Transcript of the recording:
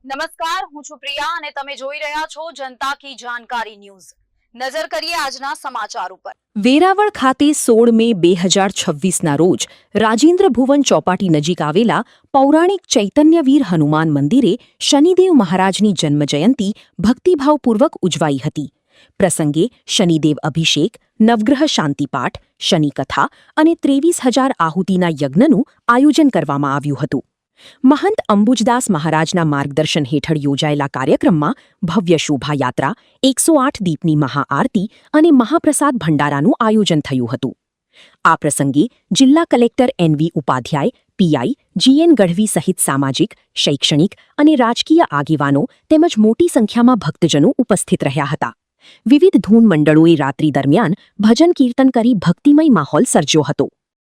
નમસ્કાર, હું છું પ્રિયા અને તમે જોઈ રહ્યા છો જનતા કી જાણકારી ન્યૂઝ। નજર કરીએ આજના સમાચાર ઉપર। વેરાવળ ખાતે 16 મે 2026ના રોજ રાજેન્દ્ર ભુવન ચોપાટી નજીક આવેલા પૌરાણિક ચૈતન્યવીર હનુમાન મંદિરે શનિદેવ મહારાજની જન્મજયંતિ ભક્તિભાવપૂર્વક ઉજવાઈ હતી। પ્રસંગે શનિદેવ અભિષેક, નવગ્રહ શાંતિપાઠ, શનિકથા અને 23,000 આહુતિના યજ્ઞનું આયોજન કરવામાં આવ્યું હતું। મહંત અંબુજદાસ મહારાજના માર્ગદર્શન હેઠળ યોજાયેલા કાર્યક્રમમાં ભવ્ય શોભાયાત્રા, 108 દીપની મહાઆરતી અને મહાપ્રસાદ ભંડારાનું આયોજન થયું હતું। આ પ્રસંગે જિલ્લા collector NV Upadhyay, PI, GN Gadhvi સહિત સામાજિક, શૈક્ષણિક અને રાજકીય આગેવાનો તેમજ મોટી સંખ્યામાં ભક્તજનો ઉપસ્થિત રહ્યા હતા। વિવિધ ધૂન મંડળોએ રાત્રિ દરમિયાન ભજન કીર્તન કરી ભક્તિમય માહોલ સર્જ્યો હતો।